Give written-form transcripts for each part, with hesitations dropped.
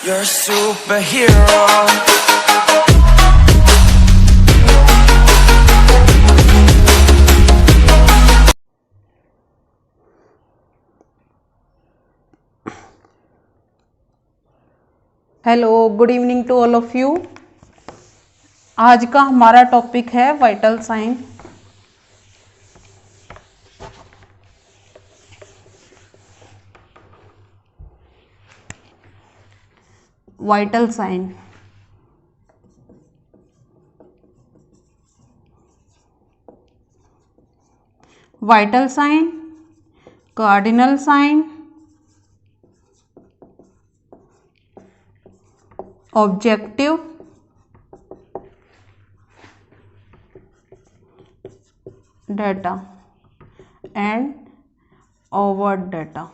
You're a superhero. Hello, good evening to all of you. आज का हमारा topic है vital sign. Vital sign vital sign, cardinal sign, objective data and overt data.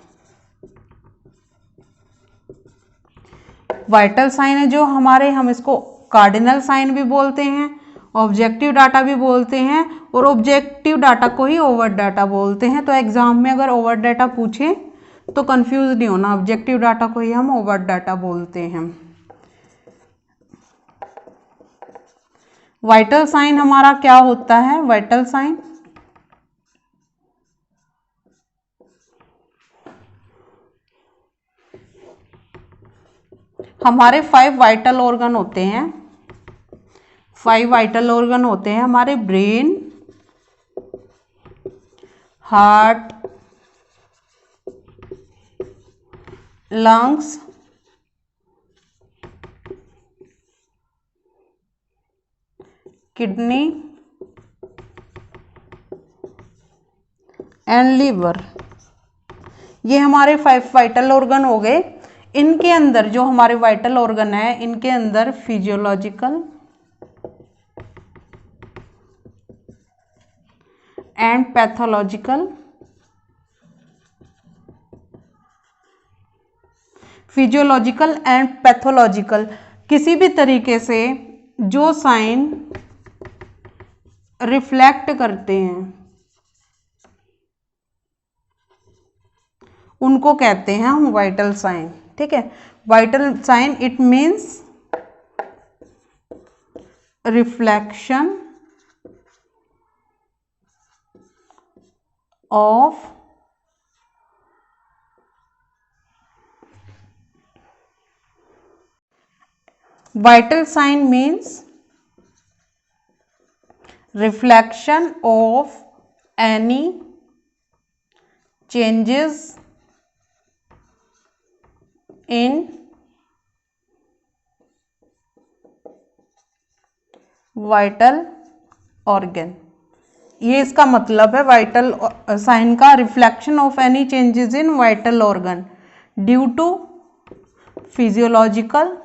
Vital sign है जो हमारे, हम इसको कार्डिनल साइन भी बोलते हैं, ऑब्जेक्टिव डाटा भी बोलते हैं, और ऑब्जेक्टिव डाटा को ही ओवर्ट डाटा बोलते हैं। तो एग्जाम में अगर ओवर्ट डाटा पूछे तो कंफ्यूज नहीं होना, ऑब्जेक्टिव डाटा को ही हम ओवर्ट डाटा बोलते हैं। वाइटल साइन हमारा क्या होता है? वाइटल साइन हमारे 5 वाइटल ऑर्गन होते हैं। 5 वाइटल ऑर्गन होते हैं हमारे: brain, heart, lungs, kidney and liver. ये हमारे 5 वाइटल ऑर्गन हो गए। इनके अंदर जो हमारे वाइटल ऑर्गन है, इनके अंदर physiological and pathological, physiological and pathological किसी भी तरीके से जो साइन रिफ्लेक्ट करते हैं उनको कहते हैं हम वाइटल साइन। ठीक है, vital sign it means reflection of vital sign means reflection of any changes in vital organ। ये इसका मतलब है वाइटल साइन का, reflection of any changes in vital organ due to physiological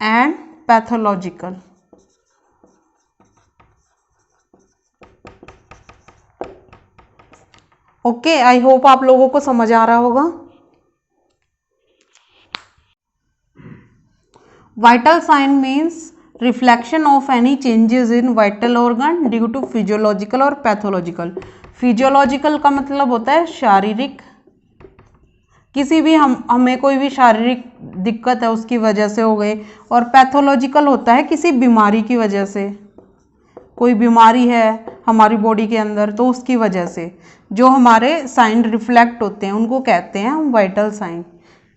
and pathological. Okay, I hope आप लोगों को समझ आ रहा होगा। Vital sign means reflection of any changes in vital organ due to physiological और पैथोलॉजिकल। फिजियोलॉजिकल का मतलब होता है शारीरिक, किसी भी हमें कोई भी शारीरिक दिक्कत है उसकी वजह से हो गए, और पैथोलॉजिकल होता है किसी बीमारी की वजह से, कोई बीमारी है हमारी बॉडी के अंदर तो उसकी वजह से जो हमारे साइन रिफ्लेक्ट होते हैं उनको कहते हैं हम वाइटल साइन।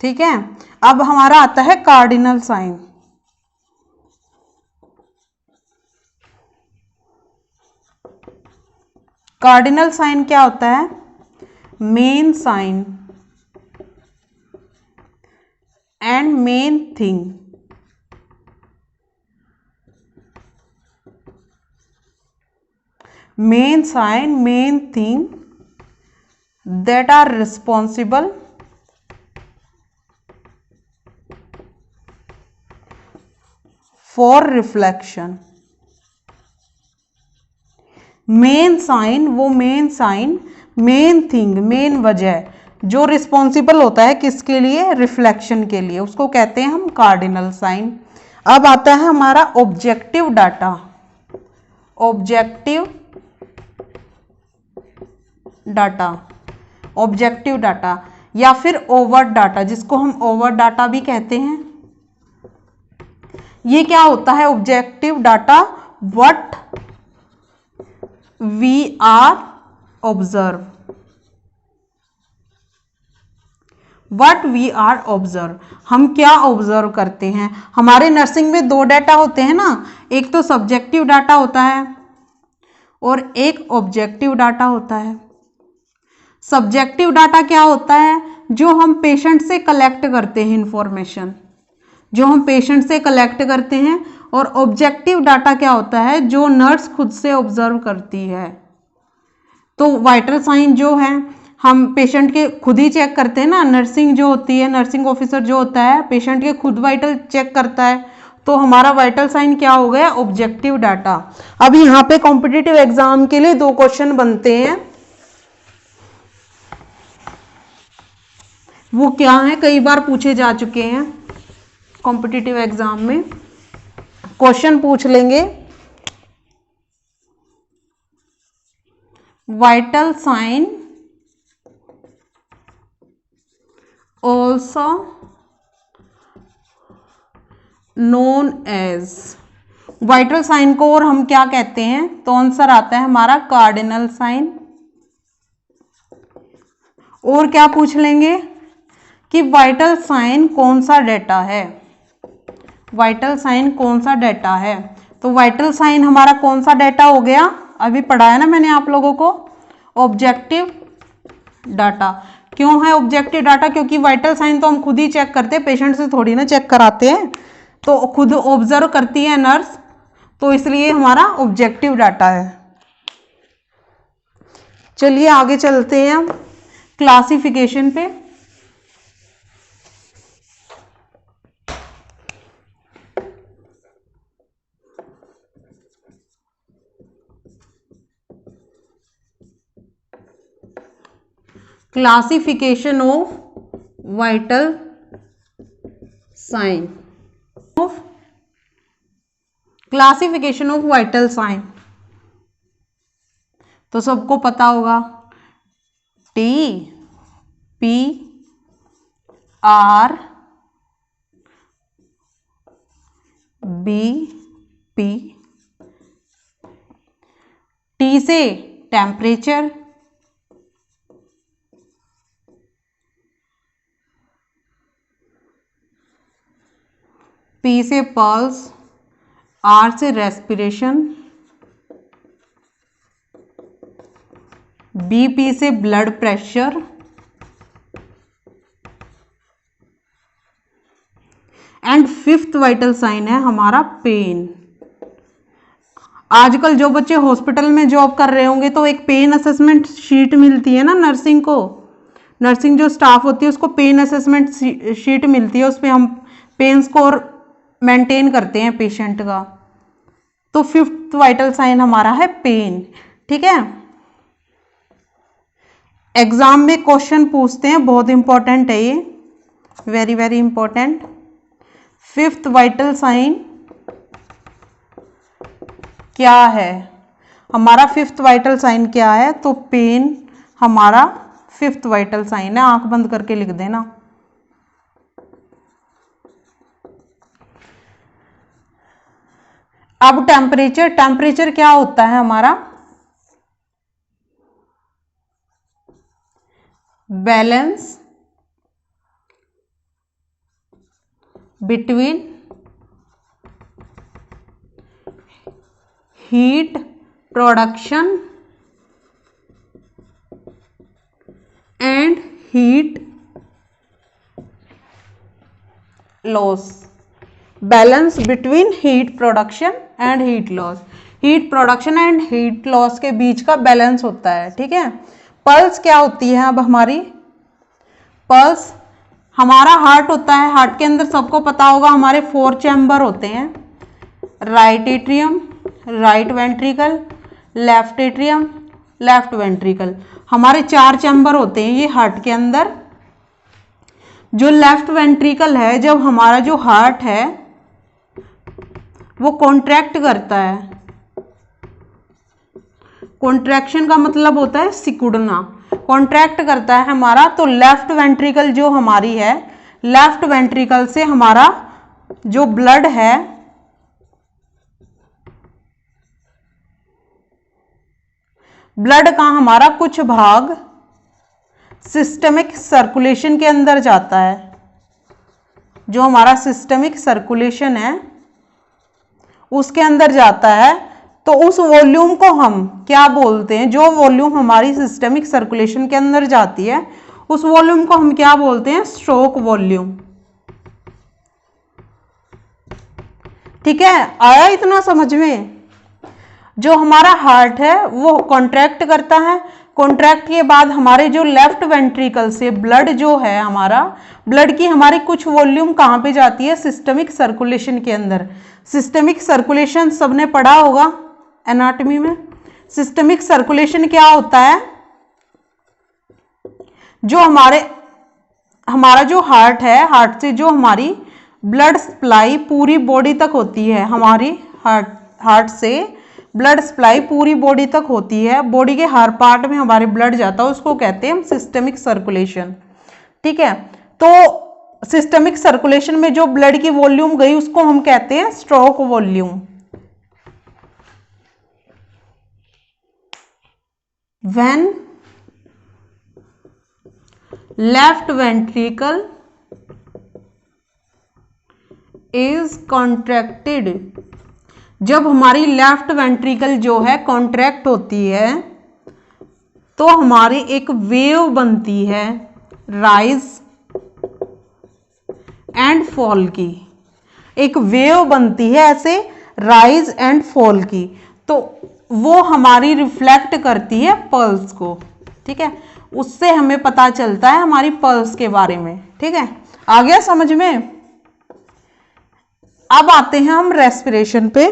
ठीक है, अब हमारा आता है कार्डिनल साइन। कार्डिनल साइन क्या होता है? Main sign and main thing. Main sign, main thing that are responsible for reflection। Main sign, वो main sign, main thing, main वजह जो रिस्पॉन्सिबल होता है किसके लिए? रिफ्लेक्शन के लिए, उसको कहते हैं हम कार्डिनल साइन। अब आता है हमारा objective data. Objective data objective data या फिर ओवर डाटा, जिसको हम ओवर डाटा भी कहते हैं। ये क्या होता है objective data? What we are observe, what we are observe, हम क्या ऑब्जर्व करते हैं। हमारे नर्सिंग में दो डाटा होते हैं ना, एक तो सब्जेक्टिव डाटा होता है और एक ऑब्जेक्टिव डाटा होता है। सब्जेक्टिव डाटा क्या होता है? जो हम पेशेंट से कलेक्ट करते हैं इंफॉर्मेशन, जो हम पेशेंट से कलेक्ट करते हैं। और ऑब्जेक्टिव डाटा क्या होता है? जो नर्स खुद से ऑब्जर्व करती है। तो वाइटल साइन जो है हम पेशेंट के खुद ही चेक करते हैं ना। नर्सिंग जो होती है, नर्सिंग ऑफिसर जो होता है पेशेंट के खुद वाइटल चेक करता है। तो हमारा वाइटल साइन क्या हो गया? Objective data. अब यहाँ पे कॉम्पिटिटिव एग्जाम के लिए दो क्वेश्चन बनते हैं। वो क्या है, कई बार पूछे जा चुके हैं कॉम्पिटिटिव एग्जाम में। क्वेश्चन पूछ लेंगे, vital sign also known as, vital sign को और हम क्या कहते हैं? तो आंसर आता है हमारा कार्डिनल साइन। और क्या पूछ लेंगे कि वाइटल साइन कौन सा डेटा है, वाइटल साइन कौन सा डेटा है। तो वाइटल साइन हमारा कौन सा डेटा हो गया? अभी पढ़ाया ना मैंने आप लोगों को, ऑब्जेक्टिव डाटा। क्यों है ऑब्जेक्टिव डाटा? क्योंकि वाइटल साइन तो हम खुद ही चेक करते हैं, पेशेंट से थोड़ी ना चेक कराते हैं। तो खुद ऑब्जर्व करती है नर्स, तो इसलिए हमारा ऑब्जेक्टिव डाटा है। चलिए आगे चलते हैं क्लासिफिकेशन पे। Classification of vital sign, classification of vital sign तो सबको पता होगा, T P R B P. T से टेम्परेचर, पी से पल्स, आर से रेस्पिरेशन, बीपी से blood pressure, and fifth vital sign है हमारा पेन। आजकल जो बच्चे हॉस्पिटल में जॉब कर रहे होंगे तो एक पेन असेसमेंट शीट मिलती है ना नर्सिंग को, नर्सिंग जो स्टाफ होती है उसको पेन असेसमेंट शीट मिलती है, उस पर हम पेन स्कोर मेंटेन करते हैं पेशेंट का। तो फिफ्थ वाइटल साइन हमारा है पेन। ठीक है, एग्जाम में क्वेश्चन पूछते हैं, बहुत इंपॉर्टेंट है ये, very very important. Fifth vital sign क्या है हमारा? फिफ्थ वाइटल साइन क्या है? तो पेन हमारा फिफ्थ वाइटल साइन है। आंख बंद करके लिख देना। अब टेम्परेचर, टेम्परेचर क्या होता है हमारा? Balance between heat production and heat loss, balance between heat production and heat loss. Heat production and heat loss के बीच का बैलेंस होता है। ठीक है, पल्स क्या होती है? अब हमारी पल्स, हमारा हार्ट होता है, हार्ट के अंदर सबको पता होगा हमारे 4 चैम्बर होते हैं, right atrium, right ventricle, left atrium, left ventricle. हमारे 4 चैम्बर होते हैं ये हार्ट के अंदर। जो लेफ्ट वेंट्रिकल है, जब हमारा जो हार्ट है वो कॉन्ट्रैक्ट करता है, कॉन्ट्रैक्शन का मतलब होता है सिकुड़ना, कॉन्ट्रैक्ट करता है हमारा, तो लेफ्ट वेंट्रिकल जो हमारी है, लेफ्ट वेंट्रिकल से हमारा जो ब्लड है ब्लड का हमारा कुछ भाग सिस्टमिक सर्कुलेशन के अंदर जाता है। जो हमारा सिस्टमिक सर्कुलेशन है उसके अंदर जाता है, तो उस वॉल्यूम को हम क्या बोलते हैं, जो वॉल्यूम हमारी सिस्टमिक सर्कुलेशन के अंदर जाती है उस वॉल्यूम को हम क्या बोलते हैं, स्ट्रोक वॉल्यूम। ठीक है, आया इतना समझ में। जो हमारा हार्ट है वो कॉन्ट्रैक्ट करता है, कॉन्ट्रैक्ट के बाद हमारे जो लेफ्ट वेंट्रिकल से ब्लड जो है हमारा, ब्लड की हमारी कुछ वॉल्यूम कहाँ पे जाती है, सिस्टमिक सर्कुलेशन के अंदर। सिस्टमिक सर्कुलेशन सबने पढ़ा होगा एनाटॉमी में। सिस्टमिक सर्कुलेशन क्या होता है, जो हमारा जो हार्ट है, हार्ट से जो हमारी ब्लड सप्लाई पूरी बॉडी तक होती है, हमारी हार्ट से ब्लड सप्लाई पूरी बॉडी तक होती है, बॉडी के हर पार्ट में हमारे ब्लड जाता है, उसको कहते हैं सिस्टमिक सर्कुलेशन। ठीक है, तो सिस्टमिक सर्कुलेशन में जो ब्लड की वॉल्यूम गई उसको हम कहते हैं stroke volume. When left ventricle is contracted, जब हमारी लेफ्ट वेंट्रिकल जो है कॉन्ट्रैक्ट होती है तो हमारी एक वेव बनती है राइज एंड फॉल की। एक वेव बनती है ऐसे राइज एंड फॉल की, तो वो हमारी रिफ्लेक्ट करती है पल्स को। ठीक है, उससे हमें पता चलता है हमारी पल्स के बारे में। ठीक है, आ गया समझ में। अब आते हैं हम रेस्पिरेशन पे।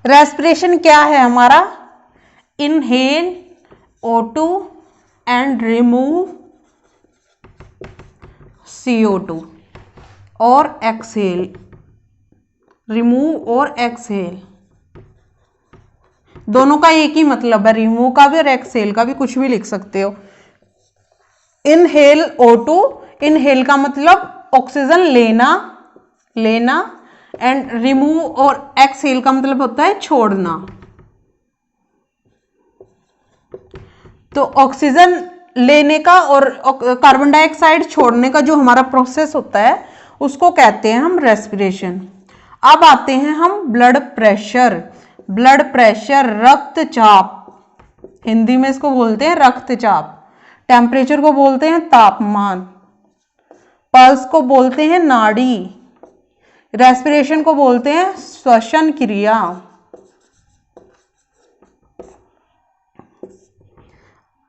रेस्पिरेशन क्या है हमारा, inhale O2 and remove CO2 और एक्सहेल, रिमूव और एक्सहेल, दोनों का एक ही मतलब है, रिमूव का भी और एक्सहेल का भी, कुछ भी लिख सकते हो। इनहेल O2, इनहेल का मतलब ऑक्सीजन लेना एंड रिमूव और एक्सहेल का मतलब होता है छोड़ना। तो ऑक्सीजन लेने का और कार्बन डाइऑक्साइड छोड़ने का जो हमारा प्रोसेस होता है उसको कहते हैं हम रेस्पिरेशन। अब आते हैं हम ब्लड प्रेशर। ब्लड प्रेशर, रक्तचाप, हिंदी में इसको बोलते हैं रक्तचाप। टेम्परेचर को बोलते हैं तापमान, पल्स को बोलते हैं नाड़ी, रेस्पिरेशन को बोलते हैं श्वसन क्रिया।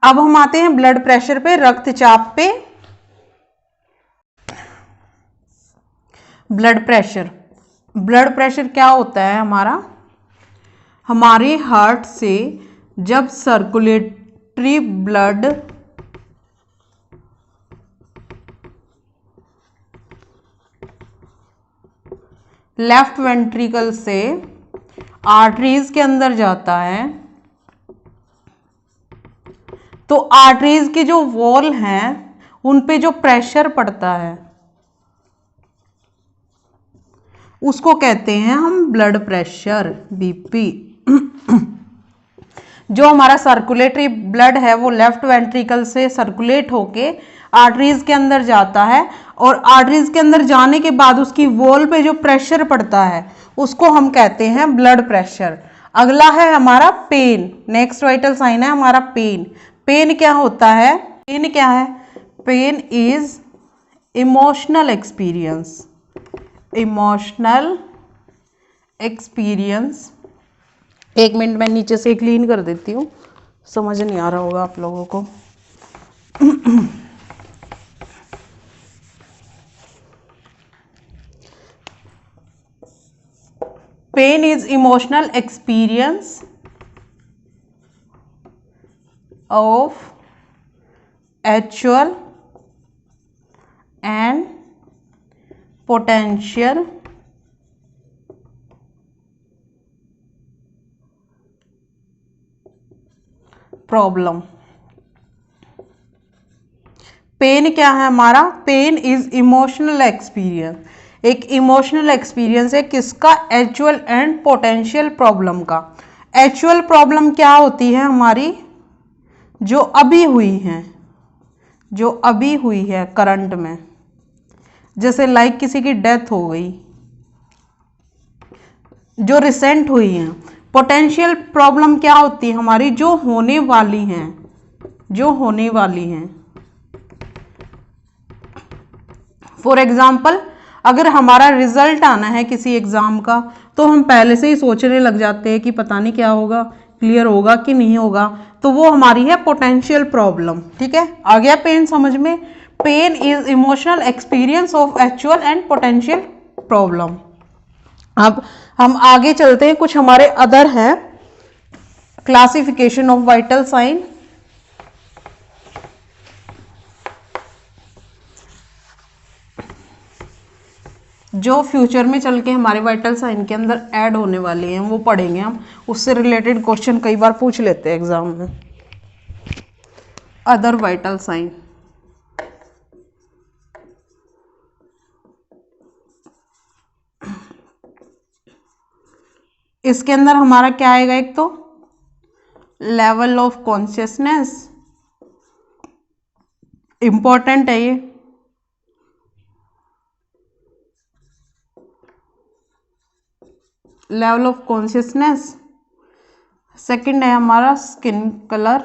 अब हम आते हैं ब्लड प्रेशर पे, रक्तचाप पे। ब्लड प्रेशर, ब्लड प्रेशर क्या होता है हमारा, हमारे हार्ट से जब सर्कुलेटरी ब्लड लेफ्ट वेंट्रिकल से आर्टरीज के अंदर जाता है, तो आर्टरीज के जो वॉल हैं उन पे जो प्रेशर पड़ता है उसको कहते हैं हम ब्लड प्रेशर, बीपी। जो हमारा सर्कुलेटरी ब्लड है वो लेफ्ट वेंट्रिकल से सर्कुलेट होके आर्टरीज के अंदर जाता है, और आर्टरीज के अंदर जाने के बाद उसकी वॉल पे जो प्रेशर पड़ता है उसको हम कहते हैं ब्लड प्रेशर। अगला है हमारा पेन, नेक्स्ट वाइटल साइन है हमारा पेन। पेन क्या होता है, पेन क्या है, pain is emotional experience, emotional experience. एक मिनट मैं नीचे से क्लीन कर देती हूँ, समझ नहीं आ रहा होगा आप लोगों को। Pain is emotional experience of actual potential problem. Pain क्या है हमारा? पेन इज इमोशनल एक्सपीरियंस, एक इमोशनल एक्सपीरियंस है किसका? एक्चुअल एंड पोटेंशियल प्रॉब्लम का। एक्चुअल प्रॉब्लम क्या होती है हमारी? जो अभी हुई है, जो अभी हुई है करंट में, जैसे लाइक किसी की डेथ हो गई, जो रिसेंट हुई है। पोटेंशियल प्रॉब्लम क्या होती है हमारी? जो होने वाली हैं, जो होने वाली हैं। फॉर एग्जाम्पल, अगर हमारा रिजल्ट आना है किसी एग्जाम का, तो हम पहले से ही सोचने लग जाते हैं कि पता नहीं क्या होगा, क्लियर होगा कि नहीं होगा, तो वो हमारी है पोटेंशियल प्रॉब्लम। ठीक है, आ गया पेन समझ में? Pain is emotional experience of actual and potential problem. अब हम आगे चलते हैं, कुछ हमारे अदर है क्लासिफिकेशन ऑफ वाइटल साइन। जो फ्यूचर में चल के हमारे वाइटल साइन के अंदर ऐड होने वाले हैं वो पढ़ेंगे हम, उससे रिलेटेड क्वेश्चन कई बार पूछ लेते हैं एग्जाम में। अदर वाइटल साइन, इसके अंदर हमारा क्या आएगा? एक तो लेवल ऑफ कॉन्शियसनेस, इंपॉर्टेंट है ये। Level of consciousness. सेकंड है हमारा स्किन कलर।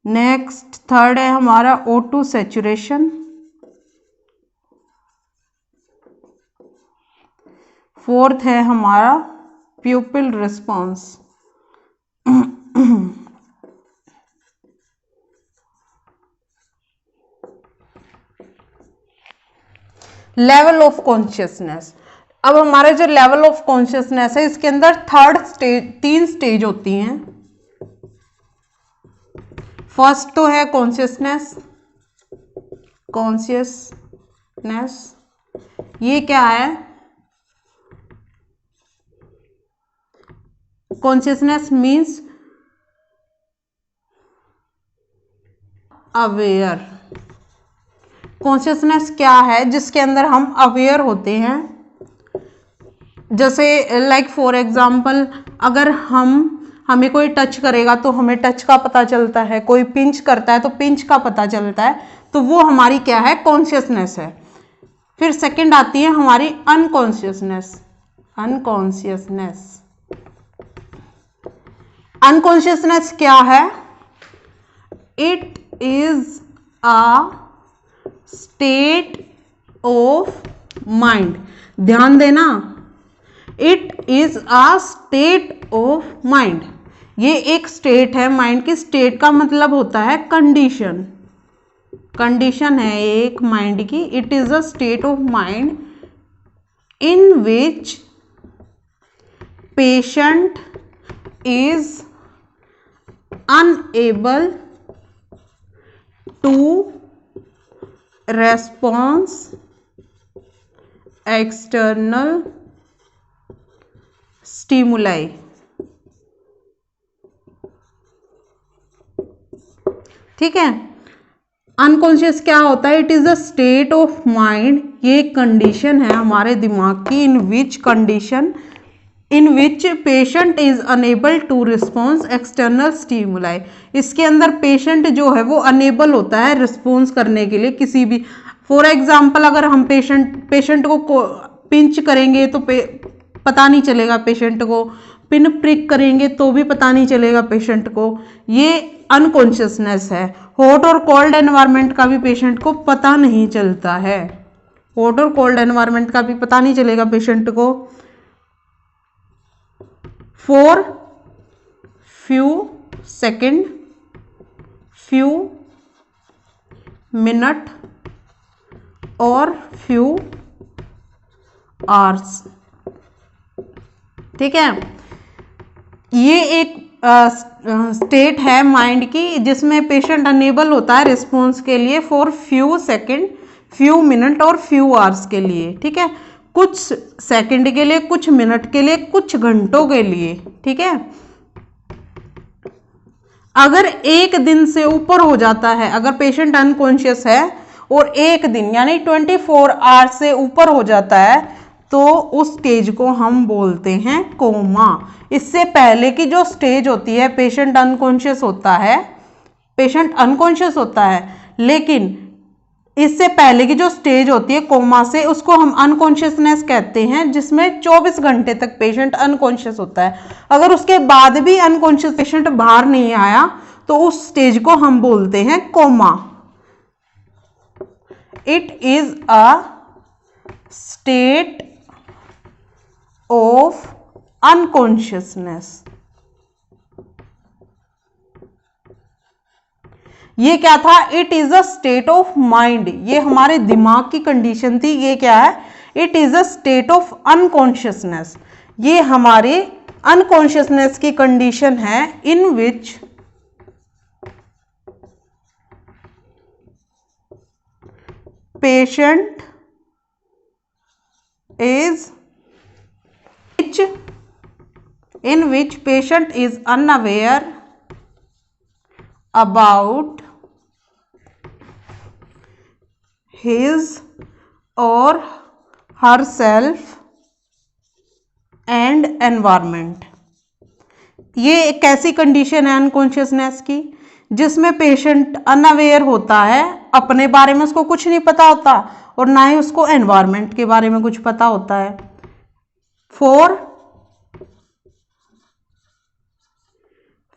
नेक्स्ट थर्ड है हमारा O2 सैचुरेशन। फोर्थ है हमारा प्यूपिल रिस्पॉन्स। Level of consciousness. अब हमारे जो लेवल ऑफ कॉन्शियसनेस है इसके अंदर थर्ड स्टेज, 3 स्टेज होती हैं। फर्स्ट तो है कॉन्शियसनेस। कॉन्शियसनेस ये क्या है? Consciousness means aware. कॉन्शियसनेस क्या है? जिसके अंदर हम अवेयर होते हैं। जैसे लाइक फॉर एग्जाम्पल, अगर हमें कोई टच करेगा तो हमें टच का पता चलता है, कोई पिंच करता है तो पिंच का पता चलता है, तो वो हमारी क्या है? कॉन्शियसनेस है। फिर सेकंड आती है हमारी अनकॉन्शियसनेस। अनकॉन्शियसनेस, अनकॉन्शियसनेस क्या है? It is a state of mind. ध्यान देना, it is a state of mind. ये एक स्टेट है माइंड की। स्टेट का मतलब होता है कंडीशन। कंडीशन है एक माइंड की। It is a state of mind in which patient is unable to response external stimuli. ठीक है, अनकॉन्शियस क्या होता है? It is a state of mind, ये कंडीशन है हमारे दिमाग की। In which patient is unable to response external stimuli. इसके अंदर पेशेंट जो है वो अनेबल होता है रिस्पॉन्स करने के लिए किसी भी। फॉर एग्जाम्पल, अगर हम पेशेंट को पिंच करेंगे तो पता नहीं चलेगा पेशेंट को, पिन प्रिक करेंगे तो भी पता नहीं चलेगा पेशेंट को। ये अनकॉन्शियसनेस है। हॉट और कोल्ड एनवायरनमेंट का भी पेशेंट को पता नहीं चलता है। हॉट और कोल्ड एनवायरनमेंट का भी पता नहीं चलेगा पेशेंट को। For few second, few minute और फ्यू आवर्स। ठीक है, ये एक स्टेट है माइंड की जिसमें पेशेंट अनेबल होता है रिस्पॉन्स के लिए for few second few minute और फ्यू आवर्स के लिए, ठीक है, कुछ सेकंड के लिए, कुछ मिनट के लिए, कुछ घंटों के लिए, ठीक है। अगर एक दिन से ऊपर हो जाता है, अगर पेशेंट अनकॉन्शियस है और एक दिन यानी 24 आवर्स से ऊपर हो जाता है तो उस स्टेज को हम बोलते हैं कोमा। इससे पहले की जो स्टेज होती है, पेशेंट अनकॉन्शियस होता है, पेशेंट अनकॉन्शियस होता है, लेकिन इससे पहले की जो स्टेज होती है कोमा से, उसको हम अनकॉन्शियसनेस कहते हैं, जिसमें 24 घंटे तक पेशेंट अनकॉन्शियस होता है। अगर उसके बाद भी अनकॉन्शियस पेशेंट बाहर नहीं आया तो उस स्टेज को हम बोलते हैं coma. It is a state of unconsciousness. ये क्या था? It is a state of mind, ये हमारे दिमाग की कंडीशन थी। ये क्या है? It is a state of unconsciousness, ये हमारे अनकॉन्शियसनेस की कंडीशन है, in which patient is in which patient is unaware about his or herself and environment। ये एक ऐसी कंडीशन है अनकॉन्शियसनेस की जिसमें पेशेंट अनअवेयर होता है, अपने बारे में उसको कुछ नहीं पता होता और ना ही उसको एनवायरनमेंट के बारे में कुछ पता होता है। For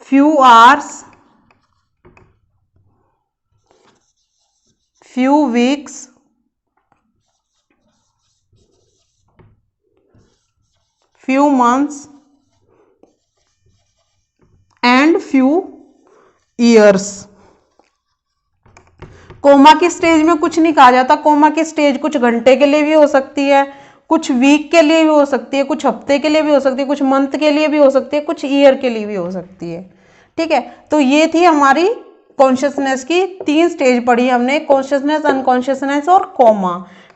few hours, few weeks, few months and few years। Coma की स्टेज में कुछ नहीं कहा जाता। कोमा की स्टेज कुछ घंटे के लिए भी हो सकती है, कुछ वीक के लिए भी हो सकती है, कुछ हफ्ते के लिए भी हो सकती है, कुछ मंथ के लिए भी हो सकती है, कुछ ईयर के लिए भी हो सकती है, ठीक है। तो ये थी हमारी कॉन्शियसनेस की 3 स्टेज पढ़ी हमने, कॉन्शियसनेस, अनकॉन्शियसनेस और कोमा,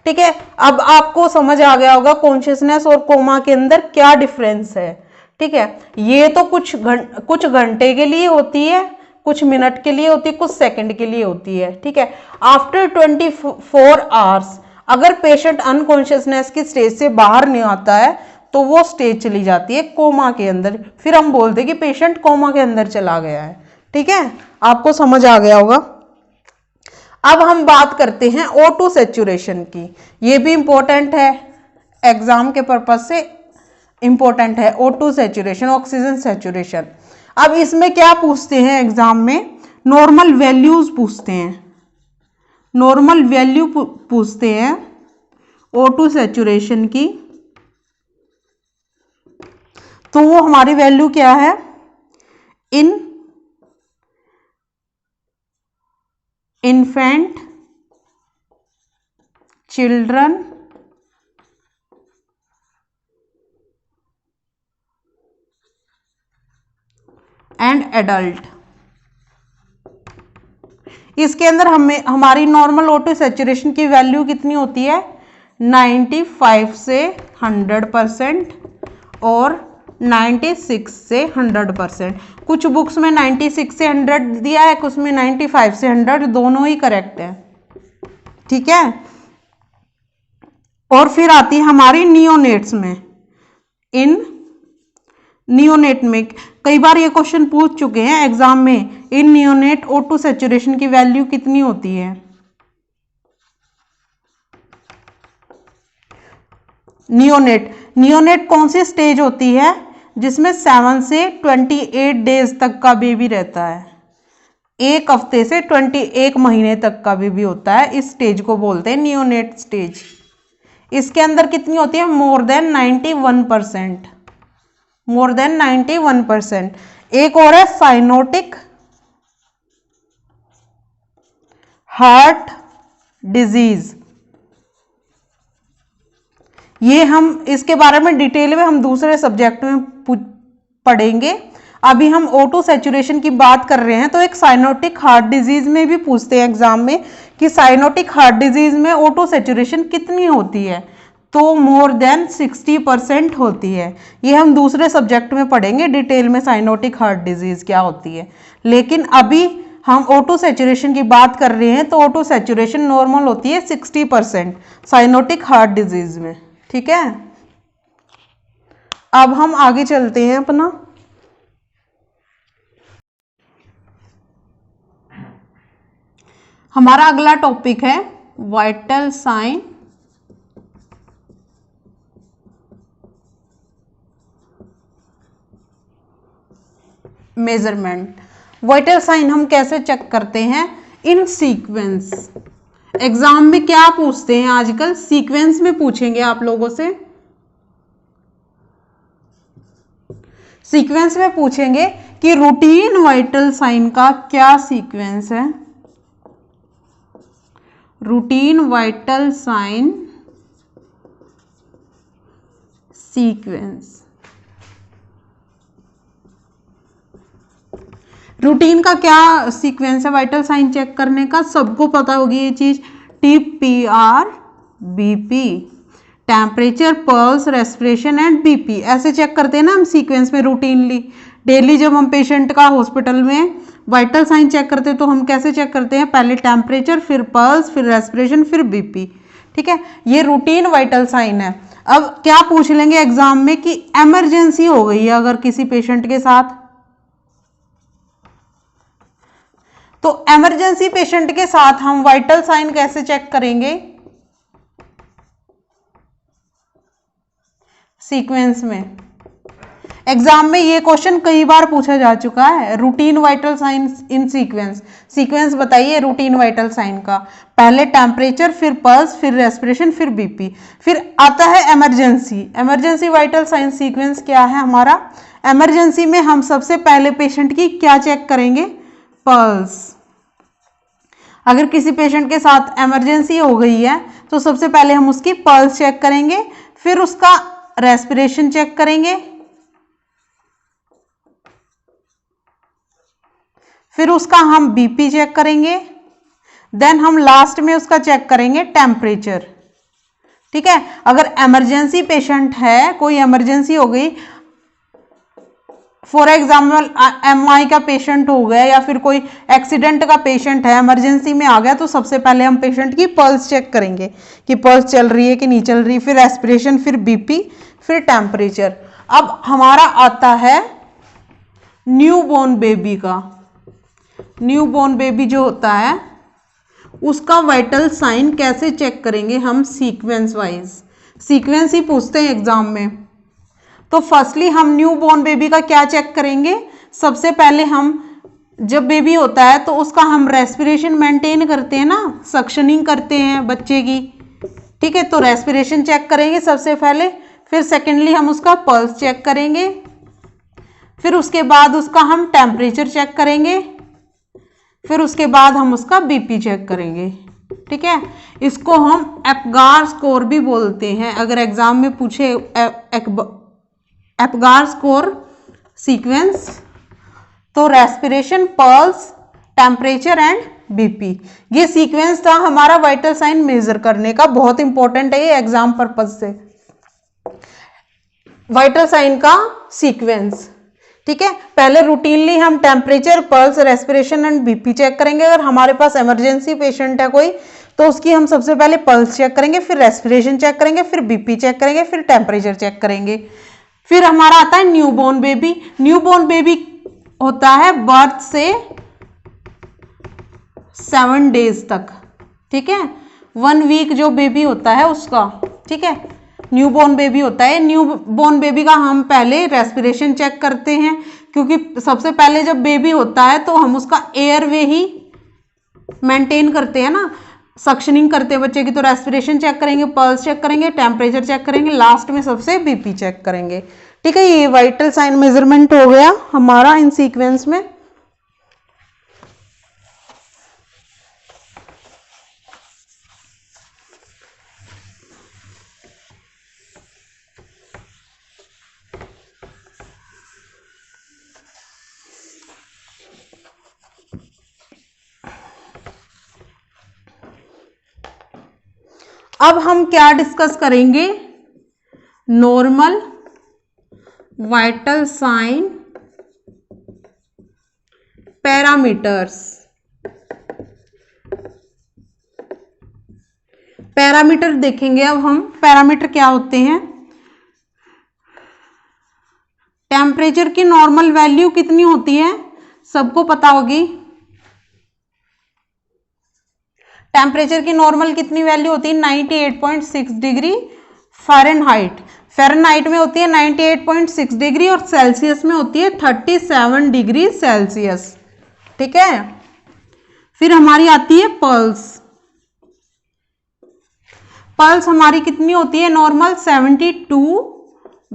ठीक है। अब आपको समझ आ गया होगा कॉन्शियसनेस और कोमा के अंदर क्या डिफरेंस है, ठीक है। ये तो कुछ घंटे के लिए होती है, कुछ मिनट के लिए होती है, कुछ सेकंड के लिए होती है, ठीक है। आफ्टर 24 आवर्स अगर पेशेंट अनकॉन्शियसनेस की स्टेज से बाहर नहीं आता है तो वो स्टेज चली जाती है कोमा के अंदर, फिर हम बोलते हैं कि पेशेंट कोमा के अंदर चला गया है, ठीक है। आपको समझ आ गया होगा। अब हम बात करते हैं O2 सैचुरेशन की। ये भी इंपॉर्टेंट है, एग्जाम के पर्पज से इंपॉर्टेंट है। O2 saturation, oxygen saturation. अब इसमें क्या पूछते हैं एग्जाम में? नॉर्मल वैल्यूज पूछते हैं, नॉर्मल वैल्यू पूछते हैं O2 सैचुरेशन की। तो वो हमारी वैल्यू क्या है? इन इन्फेंट चिल्ड्रन एंड एडल्ट। इसके अंदर हमारी नॉर्मल O2 सैचुरेशन की वैल्यू कितनी होती है? 95 से 100% और 96 से 100%। कुछ बुक्स में 96 से 100 दिया है, कुछ में 95 से 100, दोनों ही करेक्ट है, ठीक है। और फिर आती है हमारी नियोनेट्स में। इन नियोनेट में कई बार ये क्वेश्चन पूछ चुके हैं एग्जाम में, इन नियोनेट O2 सैचुरेशन की वैल्यू कितनी होती है? नियोनेट कौन सी स्टेज होती है जिसमें 7 से 28 डेज तक का बेबी रहता है, 1 हफ्ते से 21 महीने तक का बेबी होता है। इस स्टेज को बोलते हैं नियोनेट स्टेज। इसके अंदर कितनी होती है? More than 91%, more than 91%। एक और है साइनोटिक हार्ट डिजीज। ये हम इसके बारे में डिटेल में हम दूसरे सब्जेक्ट में पढ़ेंगे। अभी हम O2 सैचुरेशन की बात कर रहे हैं, तो एक साइनोटिक हार्ट डिजीज में भी पूछते हैं एग्जाम में कि साइनोटिक हार्ट डिजीज में O2 सैचुरेशन कितनी होती है, तो मोर देन 60% होती है। ये हम दूसरे सब्जेक्ट में पढ़ेंगे डिटेल में साइनोटिक हार्ट डिजीज क्या होती है, लेकिन अभी हम O2 सैचुरेशन की बात कर रहे हैं, तो O2 सैचुरेशन नॉर्मल होती है 60% साइनोटिक हार्ट डिजीज में। ठीक है, अब हम आगे चलते हैं अपना। हमारा अगला टॉपिक है vital sign measurement. Vital sign हम कैसे चेक करते हैं? इन सीक्वेंस। एग्जाम में क्या पूछते हैं आजकल? सीक्वेंस में पूछेंगे आप लोगों से। सीक्वेंस में पूछेंगे कि रूटीन वाइटल साइन का क्या सीक्वेंस है। Routine vital sign sequence. Routine का क्या सीक्वेंस है वाइटल साइन चेक करने का? सबको पता होगी ये चीज, TPR BP, temperature, pulse, respiration and BP। ऐसे चेक करते हैं ना हम सीक्वेंस में रूटीनली। डेली जब हम पेशेंट का हॉस्पिटल में वाइटल साइन चेक करते हैं तो हम कैसे चेक करते हैं? पहले टेम्परेचर, फिर पल्स, फिर रेस्पिरेशन, फिर BP। ठीक है, ये रूटीन वाइटल साइन है। अब क्या पूछ लेंगे एग्जाम में कि इमरजेंसी हो गई है अगर किसी पेशेंट के साथ, तो इमरजेंसी पेशेंट के साथ हम वाइटल साइन कैसे चेक करेंगे? सीक्वेंस में। एग्जाम में ये क्वेश्चन कई बार पूछा जा चुका है, routine vital sign in sequence. Sequence बताइए रूटीन वाइटल साइन का। पहले टेम्परेचर, फिर पल्स, फिर रेस्पिरेशन, फिर BP, फिर आता है emergency. Emergency vital sign sequence क्या है हमारा? इमरजेंसी में हम सबसे पहले पेशेंट की क्या चेक करेंगे? पल्स। अगर किसी पेशेंट के साथ इमरजेंसी हो गई है तो सबसे पहले हम उसकी पल्स चेक करेंगे, फिर उसका रेस्पिरेशन चेक करेंगे, फिर उसका हम BP चेक करेंगे, देन हम लास्ट में उसका चेक करेंगे टेम्परेचर। ठीक है, अगर इमरजेंसी पेशेंट है, कोई इमरजेंसी हो गई, फॉर एग्जाम्पल MI का पेशेंट हो गया या फिर कोई एक्सीडेंट का पेशेंट है, इमरजेंसी में आ गया, तो सबसे पहले हम पेशेंट की पल्स चेक करेंगे कि पल्स चल रही है कि नहीं चल रही, फिर रेस्पिरेशन, फिर BP, फिर टेम्परेचर। अब हमारा आता है न्यूबॉर्न बेबी का। न्यूबॉर्न बेबी जो होता है उसका वाइटल साइन कैसे चेक करेंगे हम? Sequence wise. सीक्वेंस ही पूछते हैं एग्जाम में। तो फर्स्टली हम न्यू बॉर्न बेबी का क्या चेक करेंगे? सबसे पहले हम जब बेबी होता है तो उसका हम रेस्पिरेशन मेंटेन करते हैं ना, सक्शनिंग करते हैं बच्चे की। ठीक है, तो रेस्पिरेशन चेक करेंगे सबसे पहले, फिर सेकेंडली हम उसका पल्स चेक करेंगे, फिर उसके बाद उसका हम टेम्परेचर चेक करेंगे, फिर उसके बाद हम उसका BP चेक करेंगे। ठीक है, इसको हम एप्गार स्कोर भी बोलते हैं। अगर एग्जाम में पूछे एप्गार स्कोर सीक्वेंस, तो respiration, pulse, temperature and BP, ये सीक्वेंस था हमारा वाइटल साइन मेजर करने का। बहुत इंपॉर्टेंट है ये एग्जाम पर्पज से, वाइटल साइन का सीक्वेंस। ठीक है, पहले रूटीनली हम temperature, pulse, respiration and BP check करेंगे। अगर हमारे पास इमरजेंसी पेशेंट है कोई, तो उसकी हम सबसे पहले पल्स चेक करेंगे, फिर रेस्पिरेशन चेक करेंगे, फिर BP चेक करेंगे, फिर टेम्परेचर चेक करेंगे। फिर हमारा आता है न्यूबॉर्न बेबी। न्यूबॉर्न बेबी होता है बर्थ से 7 डेज तक। ठीक है, 1 वीक जो बेबी होता है उसका। ठीक है, न्यूबॉर्न बेबी होता है। न्यूबॉर्न बेबी का हम पहले रेस्पिरेशन चेक करते हैं, क्योंकि सबसे पहले जब बेबी होता है तो हम उसका एयरवे ही मेंटेन करते हैं ना, सक्शनिंग करते हैं बच्चे की। तो रेस्पिरेशन चेक करेंगे, पल्स चेक करेंगे, टेम्परेचर चेक करेंगे, लास्ट में सबसे BP चेक करेंगे। ठीक है, ये वाइटल साइन मेजरमेंट हो गया हमारा इन सीक्वेंस में। अब हम क्या डिस्कस करेंगे, normal vital sign parameters. Parameter देखेंगे अब हम, पैरामीटर क्या होते हैं। टेम्परेचर की नॉर्मल वैल्यू कितनी होती है, सबको पता होगी। टेम्परेचर की नॉर्मल कितनी वैल्यू होती है, 98.6 डिग्री फ़ारेनहाइट। फ़ारेनहाइट में होती है 98.6 डिग्री और सेल्सियस में होती है 37 डिग्री सेल्सियस। ठीक है, फिर हमारी आती है पल्स। पल्स हमारी कितनी होती है नॉर्मल, 72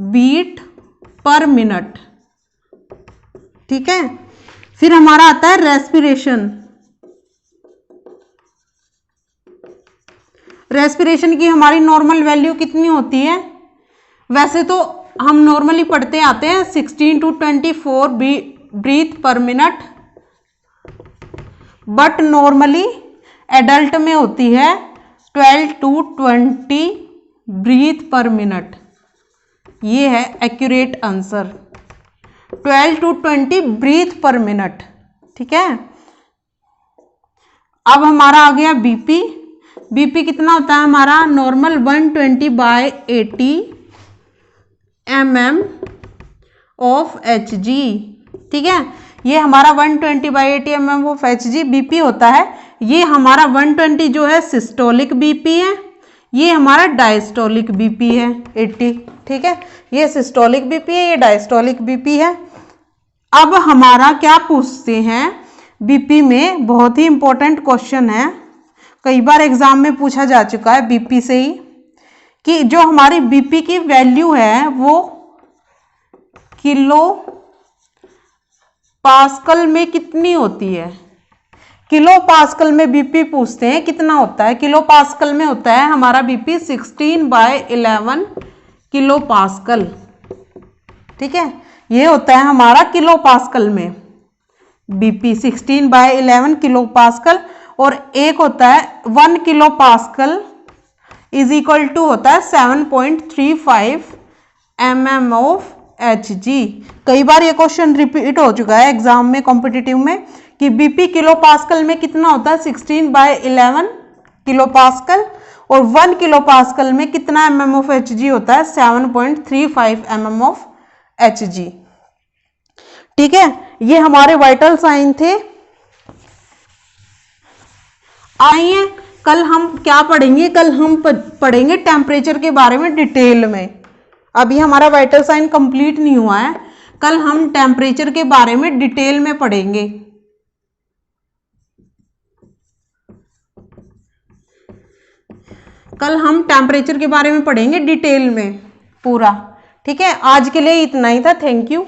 बीट पर मिनट। ठीक है, फिर हमारा आता है रेस्पिरेशन। रेस्पिरेशन की हमारी नॉर्मल वैल्यू कितनी होती है, वैसे तो हम नॉर्मली पढ़ते आते हैं 16 to 24 breath per minute, but normally adult में होती है 12 to 20 ब्रीथ पर मिनट। ये है accurate answer, 12 to 20 breath per minute. ठीक है, अब हमारा आ गया बीपी। बीपी कितना होता है हमारा नॉर्मल 120/80 mm ऑफ Hg। ठीक है, ये हमारा 120/80 mm ऑफ Hg बीपी होता है। ये हमारा 120 जो है सिस्टोलिक बीपी है, ये हमारा डायस्टोलिक बीपी है 80। ठीक है, ये सिस्टोलिक बीपी है, ये डायस्टोलिक बीपी है। अब हमारा क्या पूछते हैं बीपी में, बहुत ही इंपॉर्टेंट क्वेश्चन है, कई बार एग्जाम में पूछा जा चुका है बीपी से ही, कि जो हमारी बीपी की वैल्यू है वो किलो पास्कल में कितनी होती है। किलो पास्कल में बीपी पूछते हैं कितना होता है, किलो पास्कल में होता है हमारा बीपी 16/11 किलो पास्कल। ठीक है, ये होता है हमारा किलो पास्कल में बीपी 16/11 किलो पास्कल, और एक होता है 1 kilo pascal is equal to होता है 7.35 mm ऑफ Hg। कई बार ये क्वेश्चन रिपीट हो चुका है एग्जाम में कॉम्पिटिटिव में, कि बीपी किलो पास्कल में कितना होता है 16/11 किलो पास्कल, और 1 किलो पास्कल में कितना mm ऑफ Hg होता है 7.35 mm ऑफ Hg। ठीक है, ये हमारे वाइटल साइन थे। आइए कल हम क्या पढ़ेंगे, कल हम पढ़ेंगे टेम्परेचर के बारे में डिटेल में। अभी हमारा वाइटल साइन कंप्लीट नहीं हुआ है, कल हम टेम्परेचर के बारे में डिटेल में पढ़ेंगे। कल हम टेम्परेचर के बारे में पढ़ेंगे डिटेल में पूरा। ठीक है, आज के लिए इतना ही था, थैंक यू।